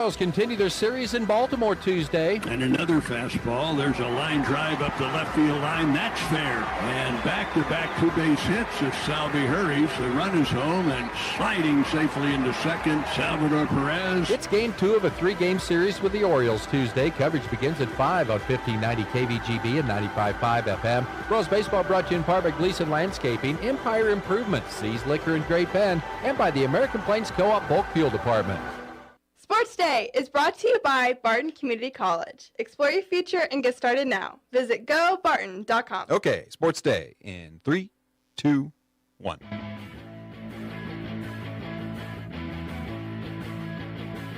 Royals continue their series in Baltimore Tuesday. And another fastball. There's a line drive up the left field line. That's fair. And back-to-back two-base hits as Salvi hurries. The run is home and sliding safely into second, Salvador Perez. It's game 2 of a 3-game series with the Orioles Tuesday. Coverage begins at 5 on 1590 KVGB and 95.5 FM. Royals baseball brought to you in part by Gleason Landscaping, Empire Improvement, Seas Liquor in Great Bend, and by the American Plains Co-op Bulk Fuel Department. Sports Day is brought to you by Barton Community College. Explore your future and get started now. Visit gobarton.com. Okay, Sports Day in 3, 2, 1.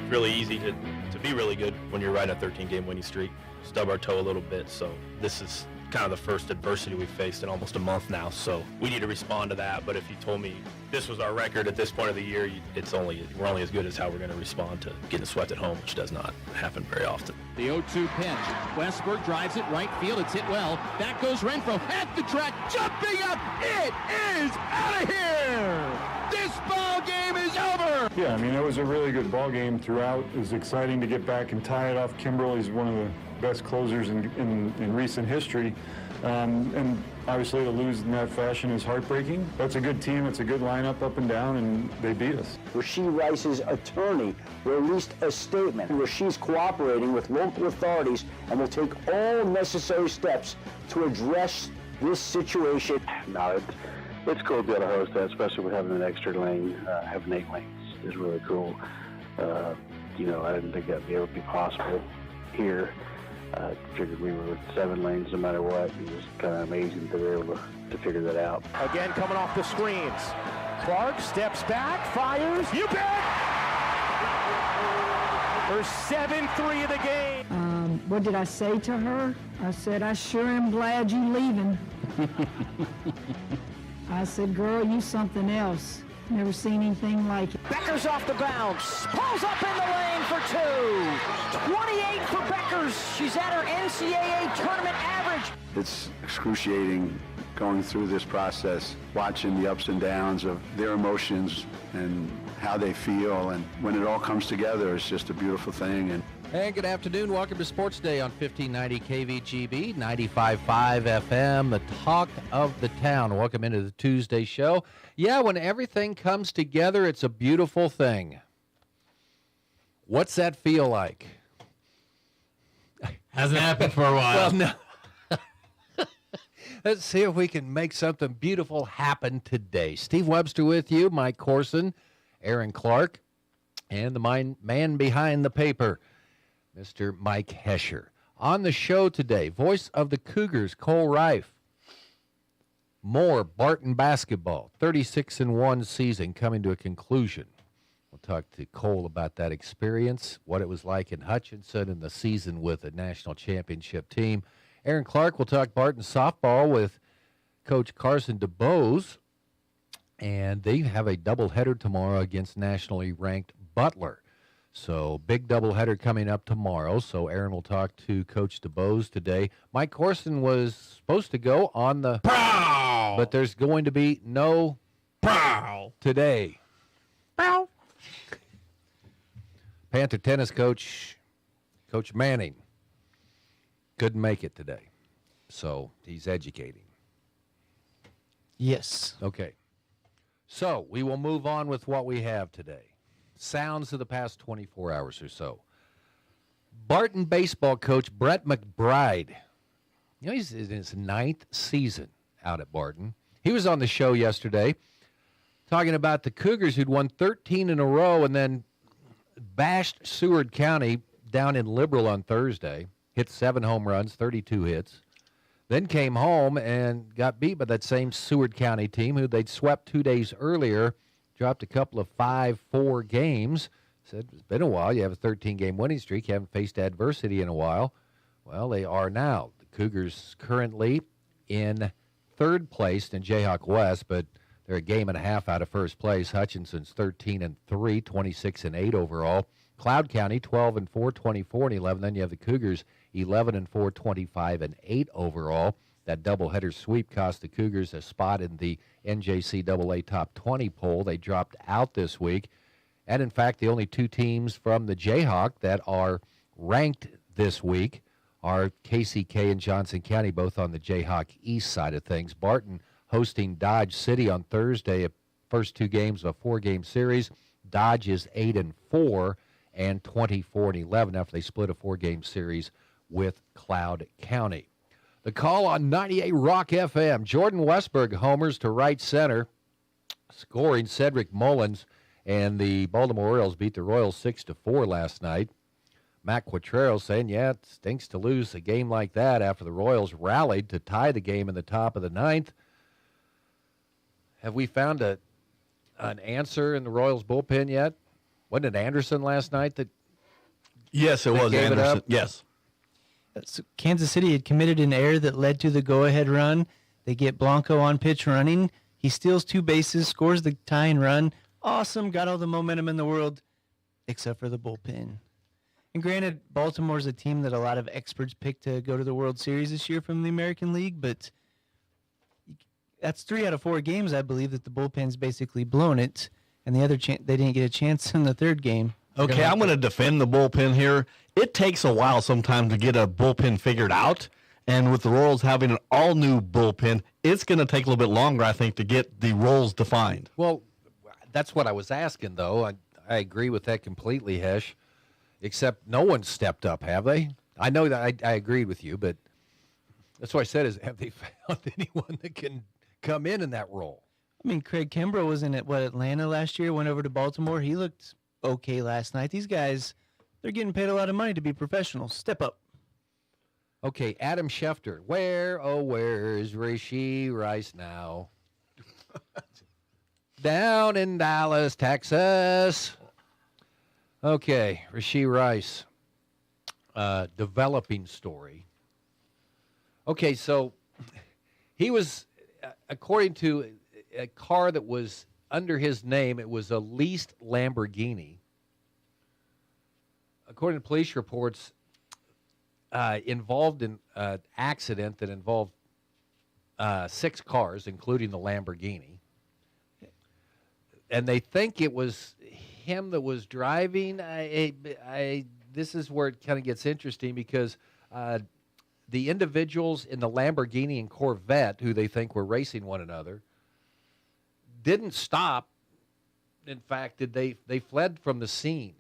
It's really easy to be really good when you're riding a 13-game winning streak. Stub our toe a little bit, so this is kind of the first adversity we've faced in almost a month now, so we need to respond to that. But if you told me this was our record at this point of the year, we're only as good as how we're going to respond to getting swept at home, which does not happen very often. The 0-2 pitch. Westberg drives it right field. It's hit well. Back goes Renfroe at the track, jumping up. It is out of here. This ball game is over. Yeah, I mean, it was a really good ball game throughout. It was exciting to get back and tie it off. Kimberly's one of the best closers in recent history. And obviously to lose in that fashion is heartbreaking. That's a good team. It's a good lineup up and down, and they beat us. Rasheed Rice's attorney released a statement where she's cooperating with local authorities and will take all necessary steps to address this situation. No, it's cool to be able to host that, especially with having an extra lane. Having 8 lanes is really cool. I didn't think that'd be possible here. I figured we were with 7 lanes no matter what. It was kind of amazing to be able to figure that out. Again, coming off the screens. Clark steps back, fires. You bet! For 7-3 of the game. What did I say to her? I said, I sure am glad you leaving. I said, girl, you something else. Never seen anything like it. Becker's off the bounce. Pulls up in the lane for 2. 28 for Beckers. She's at her NCAA tournament average. It's excruciating going through this process, watching the ups and downs of their emotions and how they feel. And when it all comes together, it's just a beautiful thing. And good afternoon. Welcome to Sports Day on 1590 KVGB, 95.5 FM, the talk of the town. Welcome into the Tuesday show. Yeah, when everything comes together, it's a beautiful thing. What's that feel like? Hasn't happened for a while. Well, no. Let's see if we can make something beautiful happen today. Steve Webster with you, Mike Corson, Aaron Clark, and the man behind the paper, Mr. Mike Hesher. On the show today, voice of the Cougars, Cole Reif. More Barton basketball, 36-1 season coming to a conclusion. We'll talk to Cole about that experience, what it was like in Hutchinson and the season with the national championship team. Aaron Clark will talk Barton softball with Coach Carson DeBose, and they have a doubleheader tomorrow against nationally ranked Butler. So big doubleheader coming up tomorrow. So Aaron will talk to Coach DeBose today. Mike Corson was supposed to go on the prowl, but there's going to be no prowl today. Prowl. Panther tennis coach, Coach Manning, couldn't make it today. So he's educating. Yes. Okay. So we will move on with what we have today. Sounds of the past 24 hours or so. Barton baseball coach Brett McBride. He's in his 9th season out at Barton. He was on the show yesterday talking about the Cougars who'd won 13 in a row and then bashed Seward County down in Liberal on Thursday, hit 7 home runs, 32 hits, then came home and got beat by that same Seward County team who they'd swept 2 days earlier. Dropped a couple of 5-4 games. Said, it's been a while. You have a 13-game winning streak. You haven't faced adversity in a while. Well, they are now. The Cougars currently in 3rd place in Jayhawk West, but they're a game and a half out of 1st place. Hutchinson's 13-3, 26-8 overall. Cloud County 12-4, 24-11. Then you have the Cougars 11-4, 25-8 overall. That doubleheader sweep cost the Cougars a spot in the NJCAA Top 20 poll. They dropped out this week And, in fact, the only two teams from the Jayhawk that are ranked this week are KCK and Johnson County, both on the Jayhawk East side of things. Barton hosting Dodge City on Thursday, first two games of a four-game series. Dodge is 8-4 and 24-11 after they split a four-game series with Cloud County. The call on 98 Rock FM. Jordan Westberg homers to right center, scoring Cedric Mullins, and the Baltimore Orioles beat the Royals 6-4 last night. Matt Quattrero saying, yeah, it stinks to lose a game like that after the Royals rallied to tie the game in the top of the ninth. Have we found an answer in the Royals bullpen yet? Wasn't it Anderson last night that Yes, it that was gave it Anderson. up? Yes. So Kansas City had committed an error that led to the go-ahead run. They get Blanco on pitch running. He steals two bases, scores the tying run. Awesome, got all the momentum in the world, except for the bullpen. And granted, Baltimore's a team that a lot of experts picked to go to the World Series this year from the American League, but that's 3 out of 4 games, I believe, that the bullpen's basically blown it, and the other they didn't get a chance in the third game. Okay, I'm going to defend the bullpen here. It takes a while sometimes to get a bullpen figured out, and with the Royals having an all-new bullpen, it's going to take a little bit longer, I think, to get the roles defined. Well, that's what I was asking, though. I agree with that completely, Hesh, except no one stepped up, have they? I know that I agreed with you, but that's what I said is, have they found anyone that can come in that role? I mean, Craig Kimbrough was in Atlanta last year, went over to Baltimore. He looked okay last night. These guys, they're getting paid a lot of money to be professionals. Step up. Okay, Adam Schefter. Where is Rishi Rice now? Down in Dallas, Texas. Okay, Rishi Rice. Developing story. Okay, so he was, according to a car that was under his name, it was a leased Lamborghini. According to police reports, involved in an accident that involved 6 cars, including the Lamborghini. And they think it was him that was driving. This is where it kind of gets interesting because the individuals in the Lamborghini and Corvette, who they think were racing one another, didn't stop. In fact, they fled from the scene,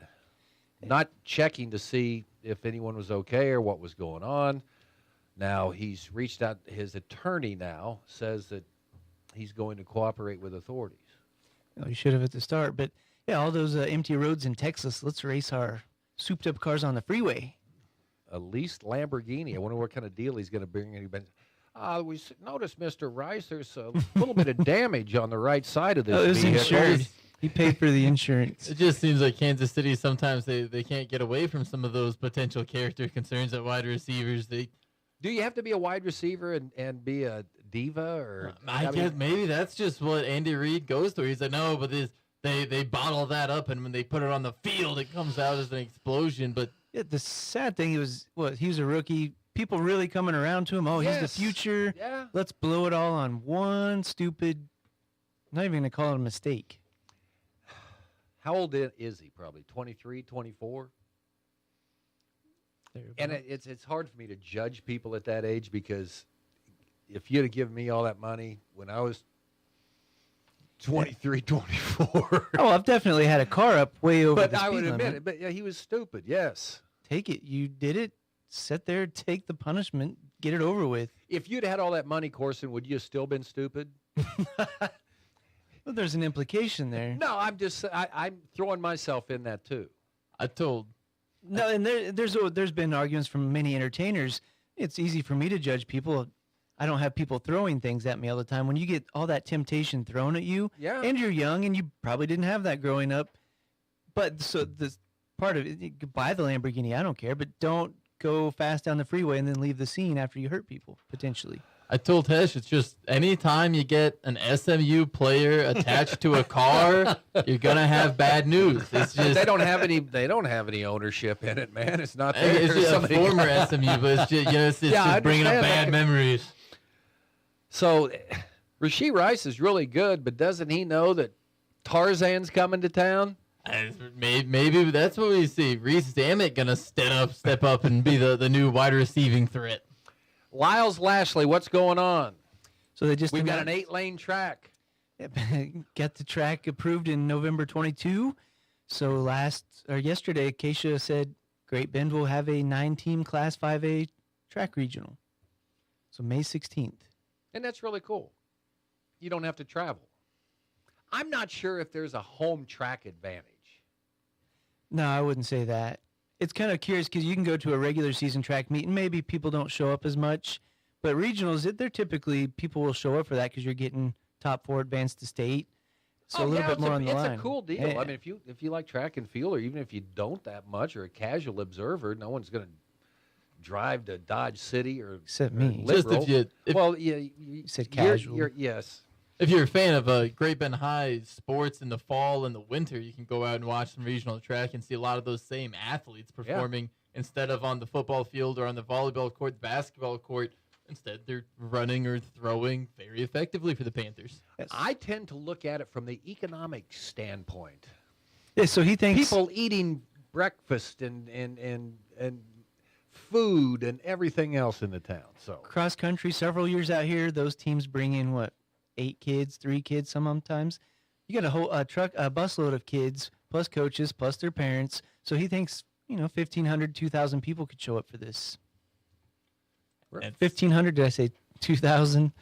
not checking to see if anyone was okay or what was going on. Now, he's reached out. His attorney now says that he's going to cooperate with authorities. Oh, you should have at the start. But, yeah, all those empty roads in Texas, let's race our souped-up cars on the freeway. A leased Lamborghini. I wonder what kind of deal he's going to bring. We noticed, Mr. Rice, there's a little bit of damage on the right side of this it was vehicle. insured. He paid for the insurance. It just seems like Kansas City, sometimes they can't get away from some of those potential character concerns at wide receivers. Do you have to be a wide receiver and be a diva? Or I guess maybe that's just what Andy Reid goes through. He said, no, but they bottle that up, and when they put it on the field, it comes out as an explosion. But yeah, the sad thing he was a rookie. People really coming around to him. Oh, he's the future. Yeah. Let's blow it all on one stupid, not even going to call it a mistake. How old is he? Probably 23, 24? And it's hard for me to judge people at that age because if you'd have given me all that money when I was 23, 24. Oh, I've definitely had a car up way over the speed I would limit. admit it. But yeah, he was stupid, yes. Take it. You did it. Sit there, take the punishment, get it over with. If you'd had all that money, Corson, would you have still been stupid? Well, there's an implication there. No, I'm throwing myself in that too. No, and there's been arguments from many entertainers. It's easy for me to judge people. I don't have people throwing things at me all the time. When you get all that temptation thrown at you, and you're young, and you probably didn't have that growing up. But so the part of it, you could buy the Lamborghini, I don't care, but don't go fast down the freeway and then leave the scene after you hurt people, potentially. I told Hesh, it's just anytime you get an SMU player attached to a car, you're gonna have bad news. It's just they don't have any ownership in it, man. It's not there. It's just a former SMU, but it's just, just bringing up bad memories. So, Rishi Rice is really good, but doesn't he know that Tarzan's coming to town? Maybe that's what we see. Reese Zammit gonna step up and be the new wide receiving threat. Lyles Lashley, what's going on? So we've got an 8-lane track. Got the track approved in November 22. So yesterday, Acacia said Great Bend will have a 9-team Class 5A track regional. So May 16th. And that's really cool. You don't have to travel. I'm not sure if there's a home track advantage. No, I wouldn't say that. It's kind of curious because you can go to a regular season track meet and maybe people don't show up as much. But regionals, they're typically, people will show up for that because you're getting top 4 advanced to state. So a little bit more on the line. It's a cool deal. Yeah. I mean, if you like track and field, or even if you don't that much, or a casual observer, no one's going to drive to Dodge City or except me. Liberal. Just you said casual. Yes. If you're a fan of Great Bend High sports in the fall and the winter, you can go out and watch some regional track and see a lot of those same athletes performing instead of on the football field or on the volleyball court, basketball court. Instead, they're running or throwing very effectively for the Panthers. Yes. I tend to look at it from the economic standpoint. Yeah, so he thinks people eating breakfast and food and everything else in the town. So cross country, several years out here, those teams bring in 8 kids, 3 kids sometimes. You got a whole a busload of kids plus coaches plus their parents. So he thinks 1,500, 2,000 people could show up for this. And 1,500? Did I say 2,000?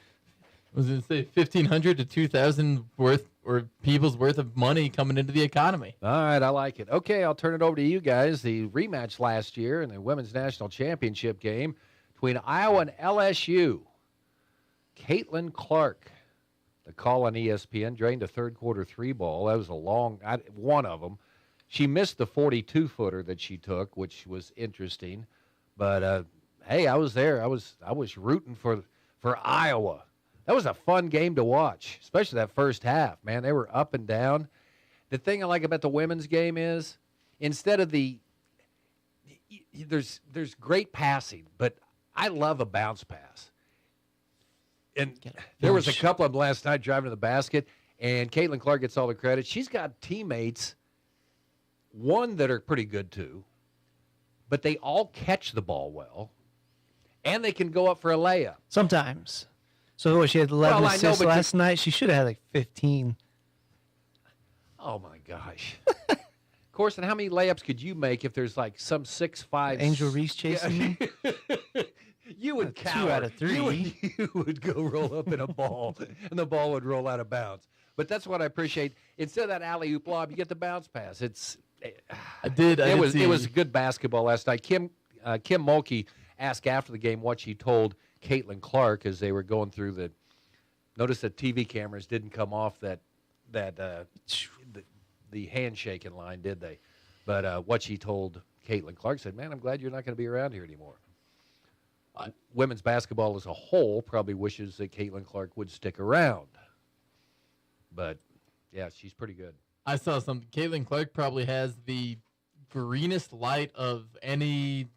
Was it say 1,500 to 2,000 people's worth of money coming into the economy? All right, I like it. Okay, I'll turn it over to you guys. The rematch last year in the Women's National Championship game between Iowa and LSU. Caitlin Clark, the call on ESPN, drained a third-quarter 3-ball. That was one of them. She missed the 42-footer that she took, which was interesting. But, hey, I was there. I was rooting for Iowa. That was a fun game to watch, especially that first half. Man, they were up and down. The thing I like about the women's game is instead of there's great passing, but I love a bounce pass. And there was a couple of them last night driving to the basket, and Caitlin Clark gets all the credit. She's got teammates, one that are pretty good too, but they all catch the ball well, and they can go up for a layup. Sometimes. So she had 11 assists last night. She should have had 15. Oh, my gosh. Of course, and how many layups could you make if there's some 6'5"? Angel Reese chasing me? You would cower. 2 out of 3. You would go roll up in a ball, and the ball would roll out of bounds. But that's what I appreciate. Instead of that alley-oop lob, you get the bounce pass. It was good basketball last night. Kim Mulkey asked after the game what she told Caitlin Clark as they were going through notice that TV cameras didn't come off the handshaking line, did they? But what she told Caitlin Clark said, man, I'm glad you're not going to be around here anymore. Women's basketball as a whole probably wishes that Caitlin Clark would stick around. But, yeah, she's pretty good. I saw something. Caitlin Clark probably has the greenest light of any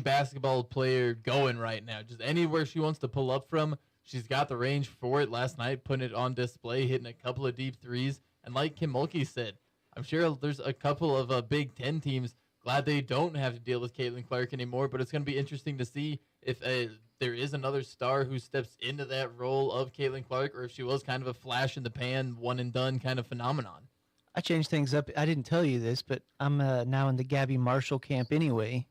basketball player going right now. Just anywhere she wants to pull up from, she's got the range for it. Last night, putting it on display, hitting a couple of deep threes. And like Kim Mulkey said, I'm sure there's a couple of Big Ten teams glad they don't have to deal with Caitlin Clark anymore, but it's going to be interesting to see if there is another star who steps into that role of Caitlin Clark, or if she was kind of a flash in the pan, one-and-done kind of phenomenon. I changed things up. I didn't tell you this, but I'm now in the Gabby Marshall camp anyway.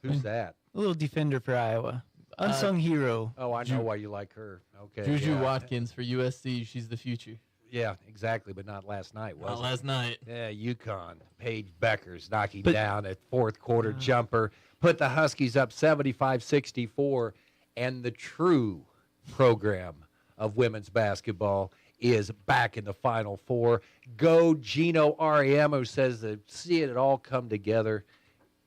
Who's that? A little defender for Iowa. Unsung hero. Oh, I know why you like her. Okay. Juju Watkins for USC. She's the future. Yeah, exactly, but not last night, was it? Not last night. Yeah, UConn. Paige Beckers knocking down a fourth-quarter jumper. Put the Huskies up 75-64, and the true program of women's basketball is back in the Final Four. Go Gino Ariemo says that seeing it all come together,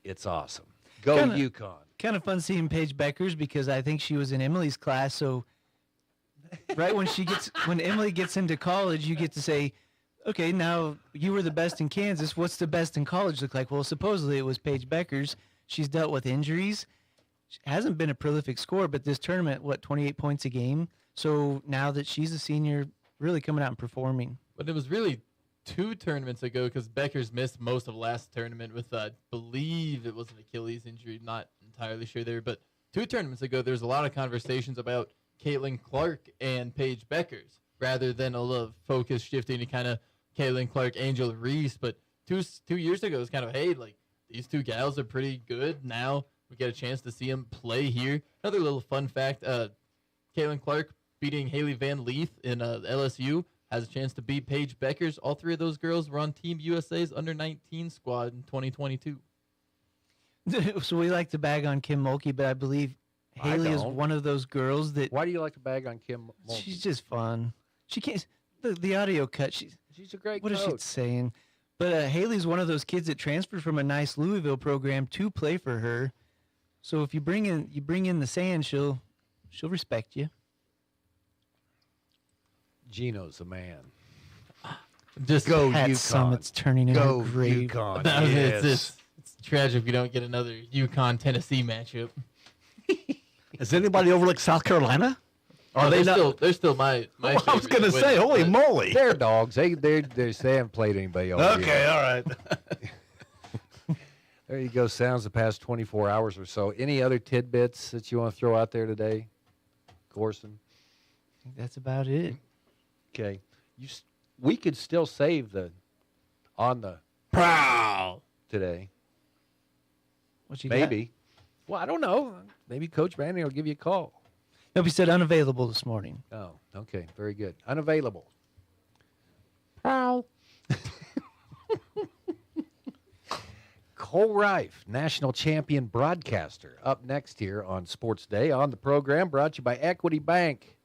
it's awesome. Go UConn. Kind of fun seeing Paige Beckers because I think she was in Emily's class. So right when Emily gets into college, you get to say, okay, now you were the best in Kansas. What's the best in college look like? Well, supposedly it was Paige Beckers. She's dealt with injuries. She hasn't been a prolific scorer, but this tournament, 28 points a game. So now that she's a senior, really coming out and performing. But it was really 2 tournaments ago, because Becker's missed most of last tournament with, I believe it was an Achilles injury, not entirely sure there, but 2 tournaments ago, there was a lot of conversations about Caitlin Clark and Paige Beckers, rather than a lot of focus shifting to kind of Caitlin Clark, Angel Reese. But two years ago, it was kind of, hey, like, these 2 gals are pretty good. Now we get a chance to see them play here. Another little fun fact, Caitlin Clark beating Haley Van Leith in LSU has a chance to beat Paige Beckers. All 3 of those girls were on Team USA's under-19 squad in 2022. So we like to bag on Kim Mulkey, but I believe Haley is one of those girls that... Why do you like to bag on Kim Mulkey? She's just fun. She can't... The audio cut, she's a great What coach. is she saying? But Haley's one of those kids that transferred from a nice Louisville program to play for her. So if you bring in the sand, she'll respect you. Gino's the man. Just go Pat UConn. Summit's turning into Go a grave. UConn. No, Yes. It's tragic if we don't get another UConn-Tennessee matchup. Has anybody overlooked South Carolina? Oh, they're still my I was favorite going to to say, win, holy but- moly. They're dogs. They haven't played anybody over Okay, here. all right. There you go. Sounds the past 24 hours or so. Any other tidbits that you want to throw out there today, Corson? I think that's about it. Okay. We could still save the on the prowl today. What you Maybe. got? Well, I don't know. Maybe Coach Manning will give you a call. Nope, he said unavailable this morning. Oh, okay. Very good. Unavailable. Prowl. Cole Reif, national champion broadcaster, up next here on Sports Day. On the program, brought to you by Equity Bank.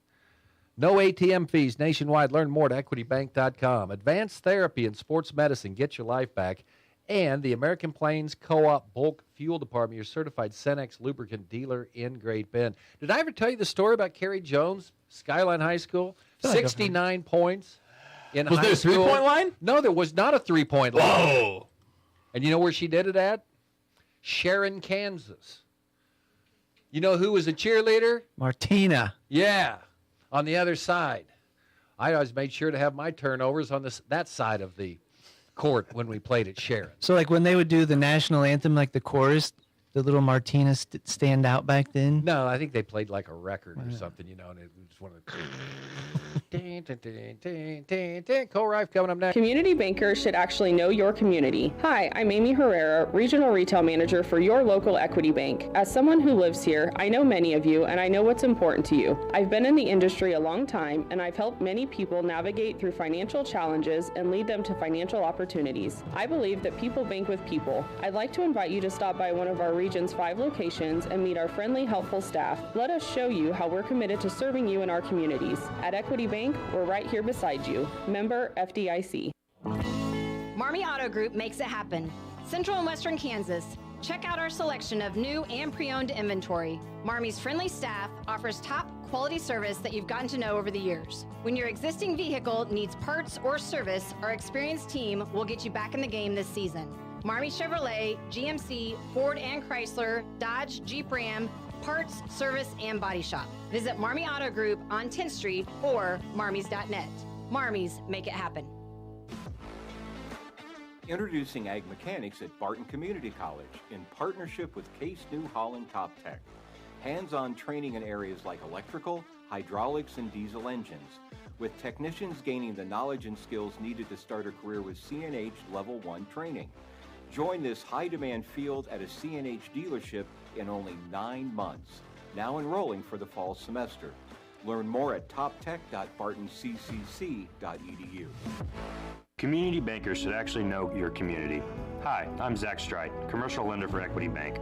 No ATM fees nationwide. Learn more at equitybank.com. Advanced therapy and sports medicine. Get your life back. And the American Plains Co-op Bulk Fuel Department, your certified Cenex lubricant dealer in Great Bend. Did I ever tell you the story about Kerry Jones, Skyline High School? 69 points in high Was there a school. 3-point line? No, there was not a 3-point line. Whoa. And you know where she did it at? Sharon, Kansas. You know who was a cheerleader? Martina. Yeah, on the other side. I always made sure to have my turnovers on that side of the court when we played at Sharon. So like when they would do the national anthem, like the chorus, the little Martina stand out back then? No, I think they played like a record or something, and it was one of the... Cole Reif coming up next. Community bankers should actually know your community. Hi, I'm Amy Herrera, Regional Retail Manager for your local Equity Bank. As someone who lives here, I know many of you and I know what's important to you. I've been in the industry a long time and I've helped many people navigate through financial challenges and lead them to financial opportunities. I believe that people bank with people. I'd like to invite you to stop by one of our region's 5 locations and meet our friendly, helpful staff. Let us show you how we're committed to serving you in our communities. At Equity Bank, we're right here beside you. Member FDIC. Marmy Auto Group makes it happen. Central and Western Kansas. Check out our selection of new and pre-owned inventory. Marmy's friendly staff offers top quality service that you've gotten to know over the years. When your existing vehicle needs parts or service, our experienced team will get you back in the game this season. Marmy Chevrolet, GMC, Ford and Chrysler, Dodge, Jeep Ram, parts, service, and body shop. Visit Marmy Auto Group on 10th Street or marmys.net. Marmys, make it happen. Introducing Ag Mechanics at Barton Community College in partnership with Case New Holland Top Tech. Hands-on training in areas like electrical, hydraulics, and diesel engines, with technicians gaining the knowledge and skills needed to start a career with CNH Level 1 training. Join this high-demand field at a CNH dealership in only 9 months. Now enrolling for the fall semester. Learn more at toptech.bartoncccc.edu. Community bankers should actually know your community. Hi, I'm Zach Strite, commercial lender for Equity Bank.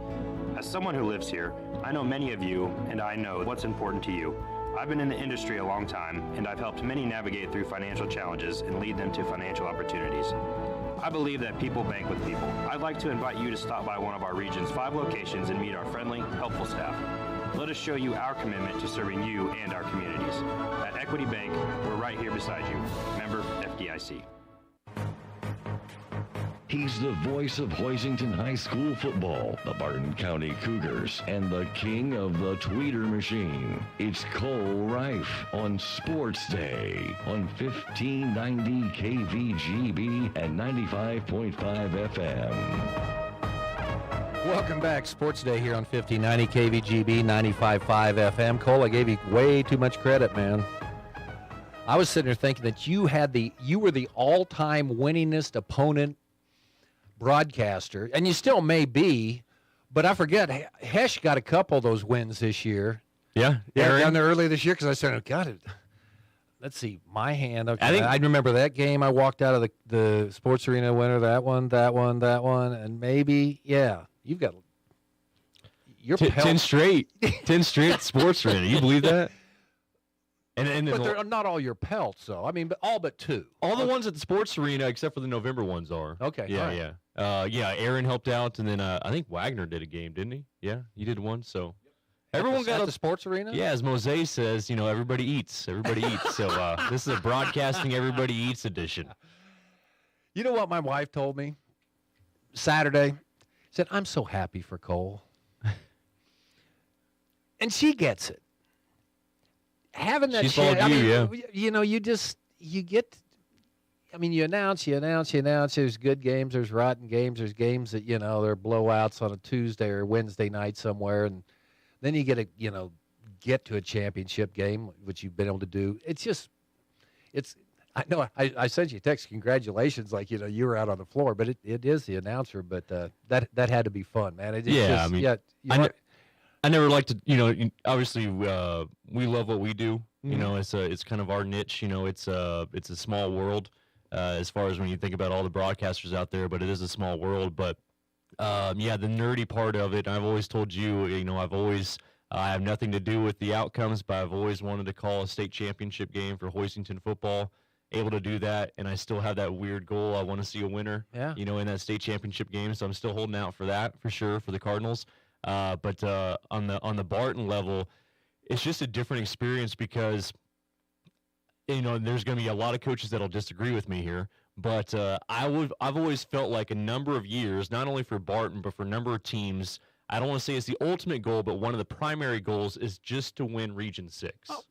As someone who lives here, I know many of you, and I know what's important to you. I've been in the industry a long time, and I've helped many navigate through financial challenges and lead them to financial opportunities. I believe that people bank with people. I'd like to invite you to stop by one of our region's 5 locations and meet our friendly, helpful staff. Let us show you our commitment to serving you and our communities. At Equity Bank, we're right here beside you. Member FDIC. He's the voice of Hoisington High School football, the Barton County Cougars, and the king of the tweeter machine. It's Cole Reif on Sports Day on 1590 KVGB and 95.5 FM. Welcome back. Sports Day here on 1590 KVGB, 95.5 FM. Cole, I gave you way too much credit, man. I was sitting there thinking that you were the all-time winningest opponent broadcaster, and you still may be, but I forget, Hesh got a couple of those wins this year. Yeah, down there earlier this year, because I said, oh, God, let's see, my hand. Okay, I remember that game. I walked out of the sports arena winner, that one, and maybe, yeah, you've got your 10 straight sports arena. You believe that? But they're not all your pelts, though. I mean, all but two. All the ones at the sports arena, except for the November ones, are. Okay. Yeah, yeah. Aaron helped out, and then I think Wagner did a game, didn't he? Yeah, he did one. So everyone got at the sports arena. Yeah, as Mosé says, everybody eats. Everybody eats. So this is a broadcasting everybody eats edition. You know what my wife told me Saturday? Said, I'm so happy for Cole, and she gets it. Having that shit, you get. I mean, you announce. There's good games. There's rotten games. There's games that there are blowouts on a Tuesday or Wednesday night somewhere, and then you get get to a championship game, which you've been able to do. It's. I know I sent you a text. Congratulations, you were out on the floor, but it is the announcer. But that had to be fun, man. I never like to, obviously we love what we do. It's kind of our niche. It's a small world as far as when you think about all the broadcasters out there, but it is a small world. But the nerdy part of it, I've always told you, I have nothing to do with the outcomes, but I've always wanted to call a state championship game for Hoisington football. Able to do that, and I still have that weird goal. I want to see a winner, in that state championship game. So I'm still holding out for that for sure for the Cardinals. But on the Barton level, it's just a different experience because, there's going to be a lot of coaches that'll disagree with me here. But I've always felt like a number of years, not only for Barton, but for a number of teams, I don't want to say it's the ultimate goal, but one of the primary goals is just to win Region 6. Oh.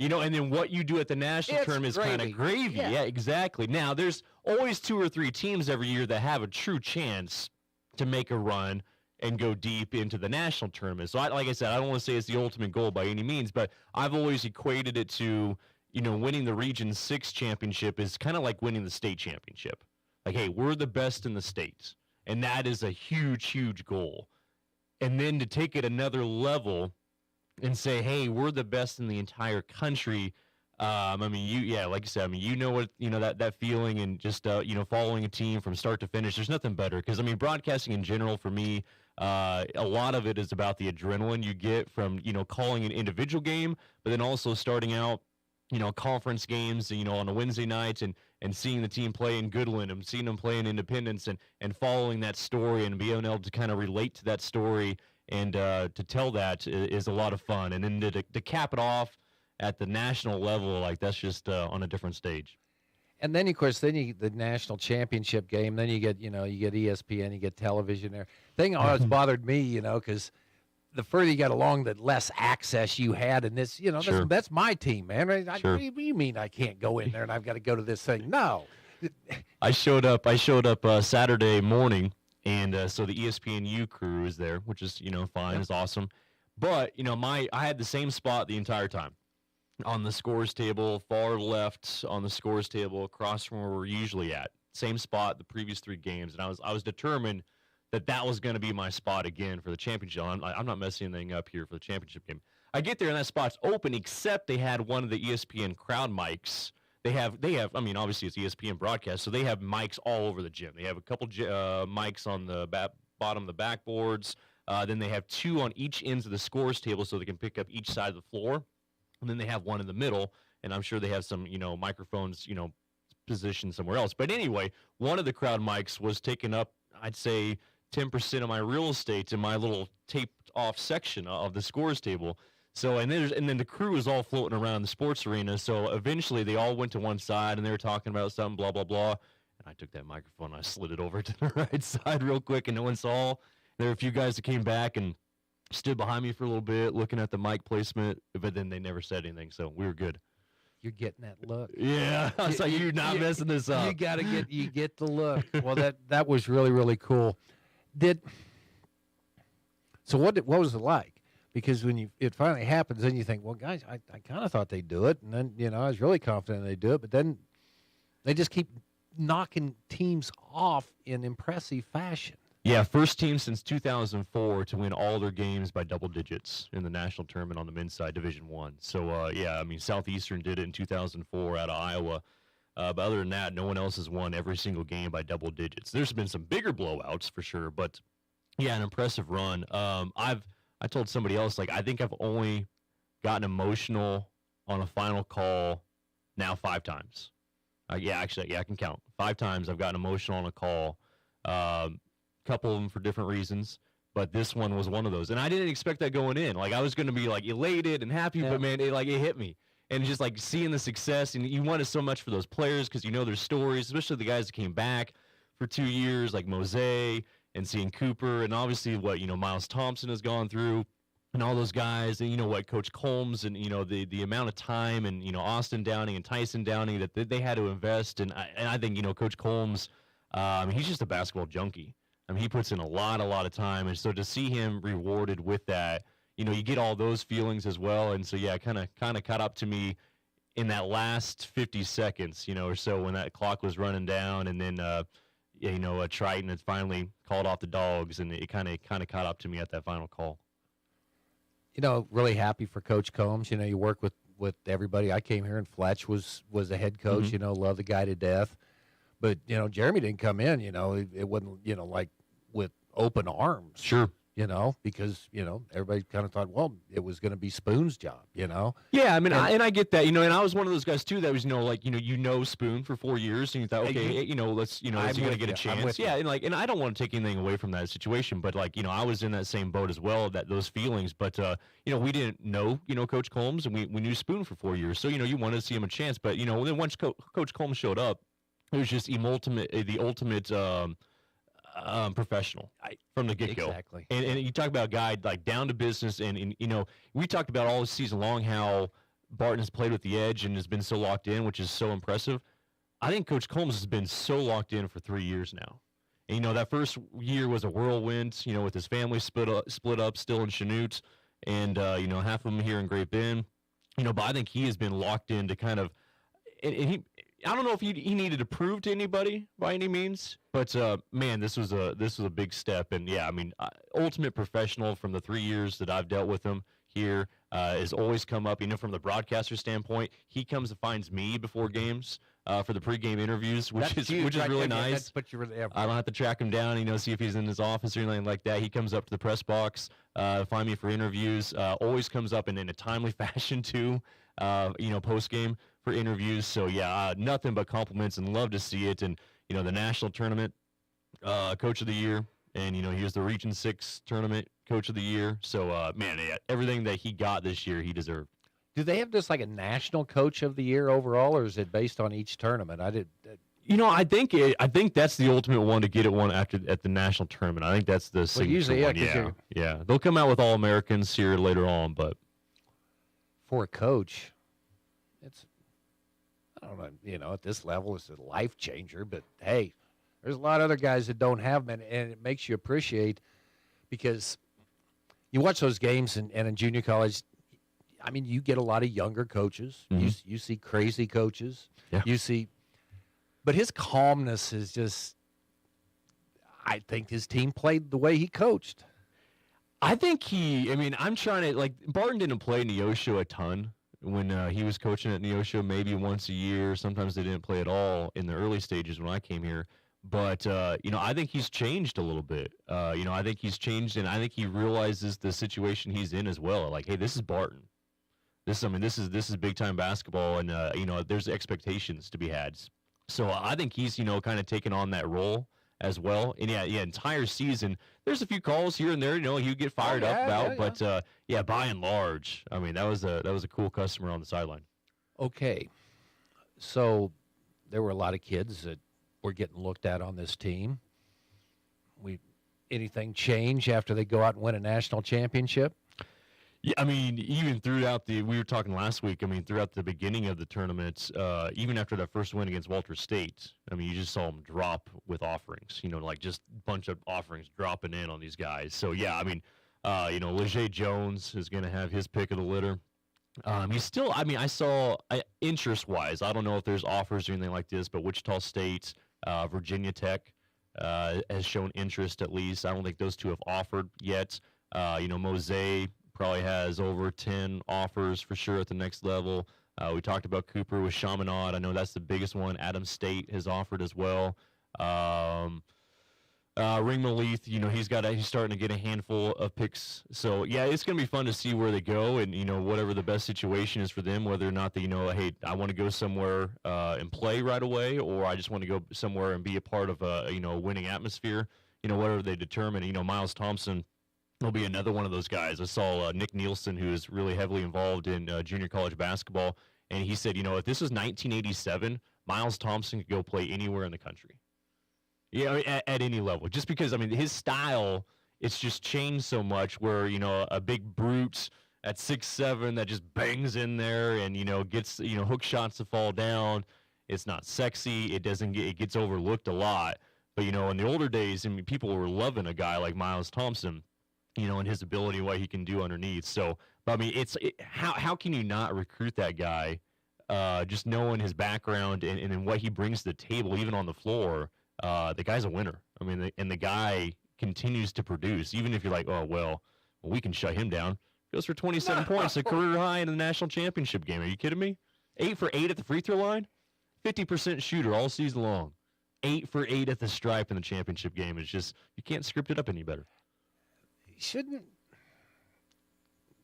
And then what you do at the national tournament is kind of gravy. Yeah, exactly. Now, there's always 2 or 3 teams every year that have a true chance to make a run and go deep into the national tournament. So, like I said, I don't want to say it's the ultimate goal by any means, but I've always equated it to, winning the Region 6 championship is kind of like winning the state championship. Like, hey, we're the best in the state, and that is a huge, huge goal. And then to take it another level and say, hey, we're the best in the entire country. Like you said, what, that feeling and just, following a team from start to finish, there's nothing better. Because, broadcasting in general for me, a lot of it is about the adrenaline you get from, calling an individual game, but then also starting out, conference games, on a Wednesday night and seeing the team play in Goodland and seeing them play in Independence and following that story and being able to kind of relate to that story and to tell that is a lot of fun. And then to cap it off at the national level, that's just on a different stage. And then, of course, the national championship game. Then you get ESPN, you get television there. Thing always bothered me, because the further you got along, the less access you had in this. Sure. That's my team, man. Sure. What do you mean I can't go in there and I've got to go to this thing? No. I showed up Saturday morning, and so the ESPNU crew is there, which is fine, it's awesome. But I had the same spot the entire time. On the scores table, far left on the scores table, across from where we're usually at. Same spot the previous 3 games, and I was determined that was going to be my spot again for the championship. I'm not messing anything up here for the championship game. I get there and that spot's open, except they had one of the ESPN crowd mics. They have. Obviously it's ESPN broadcast, so they have mics all over the gym. They have a couple mics on the bottom of the backboards. Then they have 2 on each ends of the scores table, so they can pick up each side of the floor. And then they have one in the middle, and I'm sure they have some, microphones, positioned somewhere else. But anyway, one of the crowd mics was taking up, I'd say, 10% of my real estate in my little taped-off section of the scores table. So, and then the crew is all floating around the sports arena. So eventually, they all went to one side, and they were talking about something, blah blah blah. And I took that microphone, I slid it over to the right side real quick, and no one saw. There were a few guys that came back and stood behind me for a little bit, looking at the mic placement, but then they never said anything, so we were good. You're getting that look. Yeah, I was like, you're not messing this up. You gotta get the look. Well, that was really, really cool. So what was it like? Because when it finally happens, then you think, well, guys, I kind of thought they'd do it, and then I was really confident they'd do it, but then they just keep knocking teams off in impressive fashion. Yeah, first team since 2004 to win all their games by double digits in the national tournament on the men's side, Division I. So, yeah, I mean, Southeastern did it in 2004 out of Iowa. But other than that, no one else has won every single game by double digits. There's been some bigger blowouts for sure, but, yeah, an impressive run. I told somebody else, like, I think I've only gotten emotional on a final call now 5 times. Yeah, actually, I can count. 5 times I've gotten emotional on a call. Couple of them for different reasons, but this one was one of those. And I didn't expect that going in. Like, I was going to be, like, elated and happy, but, man, it hit me. And just, like, seeing the success, and you want it so much for those players because you know their stories, especially the guys that came back for 2 years, like Mose and seeing Cooper, and obviously what, Miles Thompson has gone through, and all those guys, and what Coach Combs, and the amount of time, and Austin Downing and Tyson Downing that they had to invest, and I think Coach Combs, he's just a basketball junkie. I mean, he puts in a lot of time, and so to see him rewarded with that, you get all those feelings as well, and so yeah, it kind of caught up to me in that last 50 seconds, or so when that clock was running down, and then Triton had finally called off the dogs, and it kind of caught up to me at that final call. Really happy for Coach Combs. You work with everybody. I came here, and Fletch was the head coach. Mm-hmm. Love the guy to death. But Jeremy didn't come in. It wasn't like with open arms. Sure. Because everybody kind of thought, well, it was going to be Spoon's job. Yeah, I mean, I get that. And I was one of those guys too that was Spoon for 4 years, and you thought, okay, let's is he going to get a chance? Yeah, and I don't want to take anything away from that situation, but I was in that same boat as well, those feelings. But we didn't know Coach Combs, and we knew Spoon for 4 years, so you wanted to see him a chance. But then once Coach Combs showed up, it was just the ultimate professional from the get-go. Exactly. And you talk about a guy like down to business, and we talked about all season long how Barton has played with the edge and has been so locked in, which is so impressive. I think Coach Combs has been so locked in for 3 years now. And that first year was a whirlwind, with his family split up still in Chanute, and half of them here in Great Bend. But I think he has been locked in to kind of, and he. I don't know if he needed to prove to anybody by any means, but man, this was a big step, and yeah, I mean, ultimate professional from the 3 years that I've dealt with him here has always come up. From the broadcaster standpoint, he comes and finds me before games for the pregame interviews, which is really nice. I don't have to track him down, see if he's in his office or anything like that. He comes up to the press box, find me for interviews. Always comes up in a timely fashion too. Post game for interviews. So yeah, nothing but compliments, and love to see it. And the national tournament coach of the year, and he was the Region 6 tournament coach of the year. So man, yeah, everything that he got this year, he deserved. Do they have just like a national coach of the year overall, or is it based on each tournament? I think that's the ultimate one to get it one at the national tournament. I think that's the signature one. Yeah. They'll come out with All-Americans here later on, but for a coach, I don't know, at this level, it's a life changer, but hey, there's a lot of other guys that don't have them, and it makes you appreciate, because you watch those games and in junior college, I mean, you get a lot of younger coaches. Mm-hmm. You see crazy coaches. Yeah. But his calmness is just, I think his team played the way he coached. I think I'm trying to, Barton didn't play Neosho a ton when he was coaching at Neosho, maybe once a year. Sometimes they didn't play at all in the early stages when I came here. But, I think he's changed a little bit. I think he's changed, and I think he realizes the situation he's in as well. Like, hey, this is Barton. This is big-time basketball, and, there's expectations to be had. So I think he's, kind of taken on that role as well. And yeah, entire season, there's a few calls here and there, he would get fired up about, but by and large, I mean, that was a cool customer on the sideline. Okay. So there were a lot of kids that were getting looked at on this team. Anything change after they go out and win a national championship? Yeah, I mean, even throughout we were talking last week, I mean, throughout the beginning of the tournament, even after that first win against Walter State, I mean, you just saw them drop with offerings, like just a bunch of offerings dropping in on these guys. So, yeah, I mean, Leger Jones is going to have his pick of the litter. He's still, I mean, I saw interest-wise, I don't know if there's offers or anything like this, but Wichita State, Virginia Tech has shown interest at least. I don't think those two have offered yet. Mosaic probably has over 10 offers for sure at the next level. We talked about Cooper with Chaminade. I know that's the biggest one. Adams State has offered as well. Ringman Leith, he's starting to get a handful of picks. So, yeah, it's going to be fun to see where they go and, whatever the best situation is for them, whether or not they, hey, I want to go somewhere and play right away, or I just want to go somewhere and be a part of a winning atmosphere, whatever they determine. Miles Thompson will be another one of those guys. I saw Nick Nielsen, who is really heavily involved in junior college basketball, and he said, if this was 1987, Miles Thompson could go play anywhere in the country. Yeah, at any level. Just because, I mean, his style, it's just changed so much where, a big brute at 6'7" that just bangs in there and, gets, hook shots to fall down. It's not sexy. It gets overlooked a lot. But, in the older days, I mean, people were loving a guy like Miles Thompson, and his ability, what he can do underneath. So, but I mean, how can you not recruit that guy, just knowing his background and what he brings to the table, even on the floor? The guy's a winner. I mean, and the guy continues to produce. Even if you're like, oh, well, we can shut him down. Goes for 27 points, a career high in the national championship game. Are you kidding me? 8 for 8 at the free throw line? 50% shooter all season long. 8 for 8 at the stripe in the championship game. It's just, you can't script it up any better. Shouldn't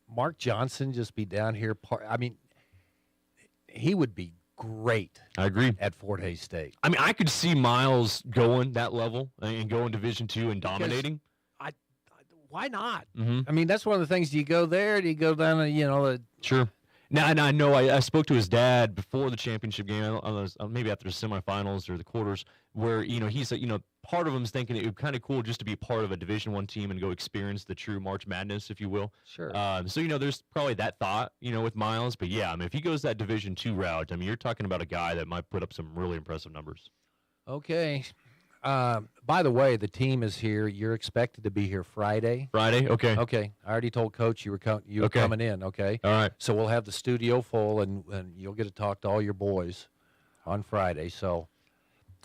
Mark Johnson just be down here? I mean, he would be great. I agree. At Fort Hays State. I mean, I could see Miles going that level and going Division II and dominating. Why not? Mm-hmm. I mean, that's one of the things. Do you go there? Do you go down? Sure. Now, and I know I spoke to his dad before the championship game, maybe after the semifinals or the quarters, where he said part of him is thinking it would be kind of cool just to be part of a Division I team and go experience the true March Madness, if you will. Sure. So there's probably that thought with Miles, but yeah, I mean if he goes that Division II route, I mean you're talking about a guy that might put up some really impressive numbers. Okay. By the way, the team is here. You're expected to be here Friday. Friday? Okay. Okay. I already told Coach you were coming in, okay? All right. So we'll have the studio full, and you'll get to talk to all your boys on Friday. So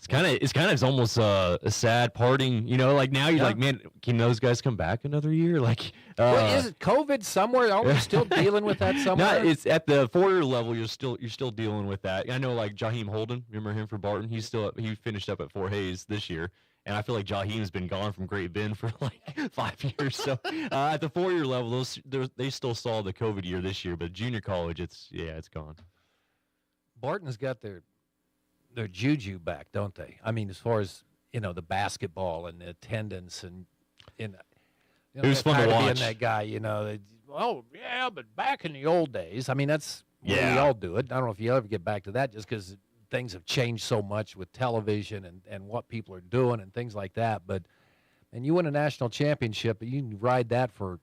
it's almost a sad parting, like now you're like, man, can those guys come back another year? Like, well, is it COVID somewhere? Are we still dealing with that somewhere? No, it's at the 4-year level. You're still dealing with that. I know, like Jaheim Holden. Remember him for Barton? He finished up at Fort Hays this year, and I feel like Jaheim's been gone from Great Bend for like 5 years. So at the 4-year level, they still saw the COVID year this year, but junior college, it's gone. Barton's got their juju back, don't they? I mean, as far as the basketball and the attendance and it was fun to watch. Being that guy, oh yeah, but back in the old days, I mean that's we all do it. I don't know if you ever get back to that, just because things have changed so much with television and what people are doing and things like that. But you win a national championship, you can ride that for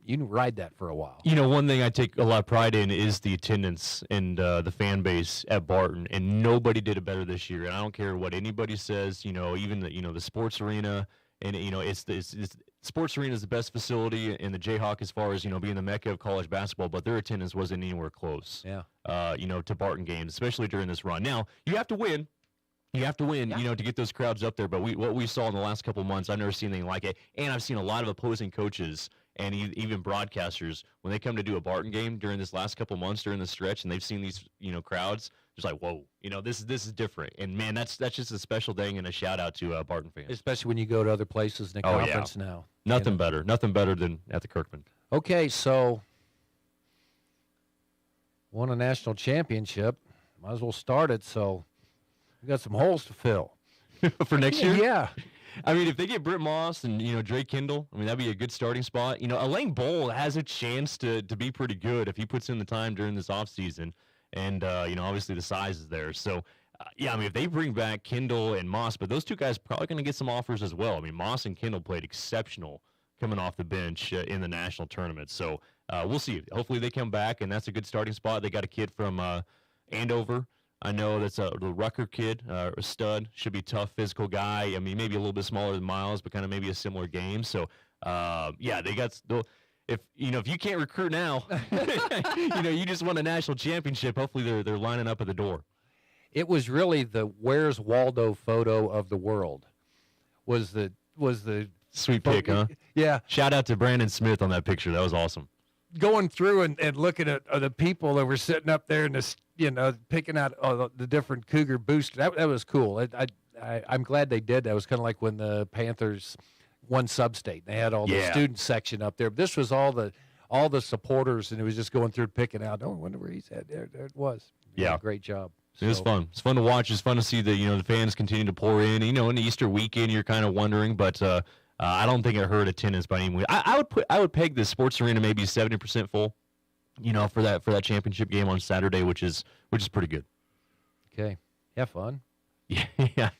a while. One thing I take a lot of pride in is the attendance and the fan base at Barton, and nobody did it better this year. And I don't care what anybody says. Even the sports arena, and it's sports arena is the best facility in the Jayhawk as far as being the mecca of college basketball. But their attendance wasn't anywhere close. Yeah. To Barton games, especially during this run. Now you have to win. You have to win, to get those crowds up there. But what we saw in the last couple of months, I've never seen anything like it. And I've seen a lot of opposing coaches and even broadcasters, when they come to do a Barton game during this last couple of months during the stretch, and they've seen these crowds, just like, whoa, this is different. And man, that's just a special thing and a shout out to Barton fans, especially when you go to other places in the conference now. Nothing better than at the Kirkman. Okay, so won a national championship, might as well start it. So we got some holes to fill for next year. Yeah. I mean, if they get Britt Moss and, Drake Kendall, I mean, that'd be a good starting spot. Elaine Bowl has a chance to be pretty good if he puts in the time during this offseason. And, obviously the size is there. So yeah, I mean, if they bring back Kendall and Moss, but those two guys probably going to get some offers as well. I mean, Moss and Kendall played exceptional coming off the bench in the national tournament. So we'll see. Hopefully they come back, and that's a good starting spot. They got a kid from Andover. I know that's the Rucker kid, a stud. Should be tough, physical guy. I mean, maybe a little bit smaller than Miles, but kind of maybe a similar game. So, yeah, they got if you can't recruit now, you just won a national championship. Hopefully they're lining up at the door. It was really the Where's Waldo photo of the world. Was the sweet pick, huh? Yeah. Shout out to Brandon Smith on that picture. That was awesome. Going through and looking at the people that were sitting up there and this, picking out the different Cougar boosters. That was cool. I'm glad they did. That was kind of like when the Panthers won Sub-State. They had all the student section up there. But this was all the supporters, and it was just going through picking out. Oh, I wonder where he's at. There it was. Yeah. Great job. It was fun. It's fun to watch. It's fun to see the fans continue to pour in. In the Easter weekend, you're kind of wondering, but I don't think it hurt attendance by any means. I would peg the sports arena maybe 70% full, for that championship game on Saturday, which is pretty good. Okay, have fun. Yeah,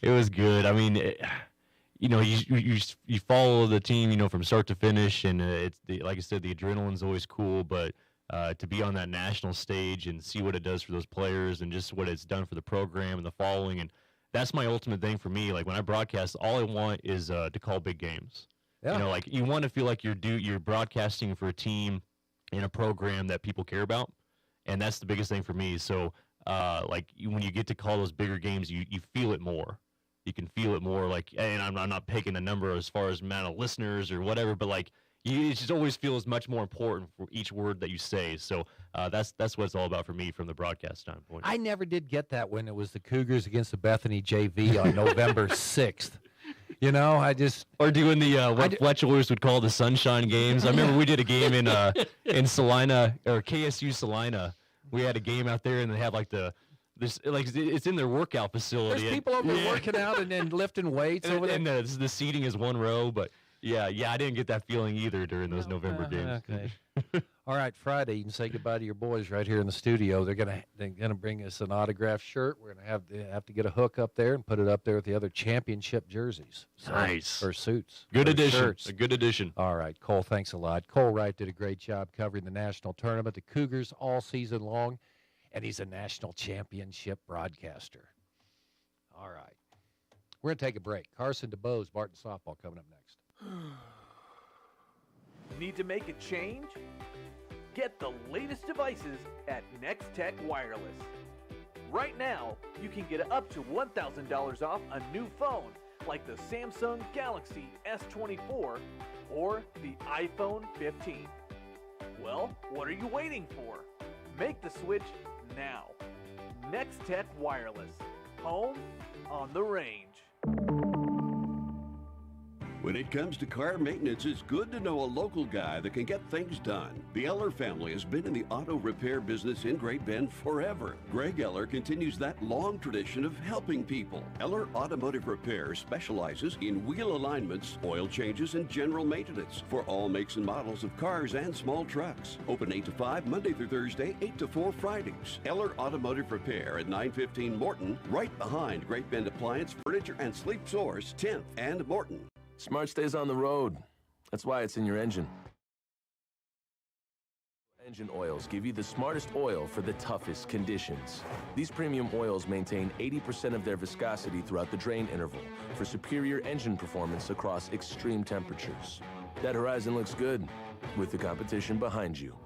it was good. I mean, you follow the team, from start to finish, and like I said, the adrenaline's always cool, but. To be on that national stage and see what it does for those players and just what it's done for the program and the following. And that's my ultimate thing for me. Like when I broadcast, all I want is to call big games. Yeah. You want to feel like you're broadcasting for a team in a program that people care about. And that's the biggest thing for me. So when you get to call those bigger games, you feel it more. You can feel it more and I'm not picking a number as far as amount of listeners or whatever, but it just always feels much more important for each word that you say. So that's what it's all about for me from the broadcast standpoint. I never did get that when it was the Cougars against the Bethany JV on November 6th. I just... Or doing what Fletcher Lewis would call the sunshine games. I remember we did a game in Salina, or KSU Salina. We had a game out there, and they had it's in their workout facility. There's people over there working out and then lifting weights over there. And the seating is one row, but... Yeah, I didn't get that feeling either during those November games. Okay. All right, Friday, you can say goodbye to your boys right here in the studio. They're gonna bring us an autographed shirt. We're gonna have to get a hook up there and put it up there with the other championship jerseys. Nice. Or suits. Good or addition. Shirts. A good addition. All right, Cole, thanks a lot. Cole Wright did a great job covering the national tournament, the Cougars all season long, and he's a national championship broadcaster. All right. We're gonna take a break. Carson DeBose, Barton Softball coming up next. Need to make a change? Get the latest devices at Nextech Wireless. Right now, you can get up to $1,000 off a new phone like the Samsung Galaxy S24 or the iPhone 15. Well, what are you waiting for? Make the switch now. Nextech Wireless. Home on the range. When it comes to car maintenance, it's good to know a local guy that can get things done. The Eller family has been in the auto repair business in Great Bend forever. Greg Eller continues that long tradition of helping people. Eller Automotive Repair specializes in wheel alignments, oil changes, and general maintenance for all makes and models of cars and small trucks. Open 8 to 5 Monday through Thursday, 8 to 4 Fridays. Eller Automotive Repair at 915 Morton, right behind Great Bend Appliance, Furniture, and Sleep Source, 10th and Morton. Smart stays on the road. That's why it's in your engine. Engine oils give you the smartest oil for the toughest conditions. These premium oils maintain 80% of their viscosity throughout the drain interval for superior engine performance across extreme temperatures. That horizon looks good with the competition behind you.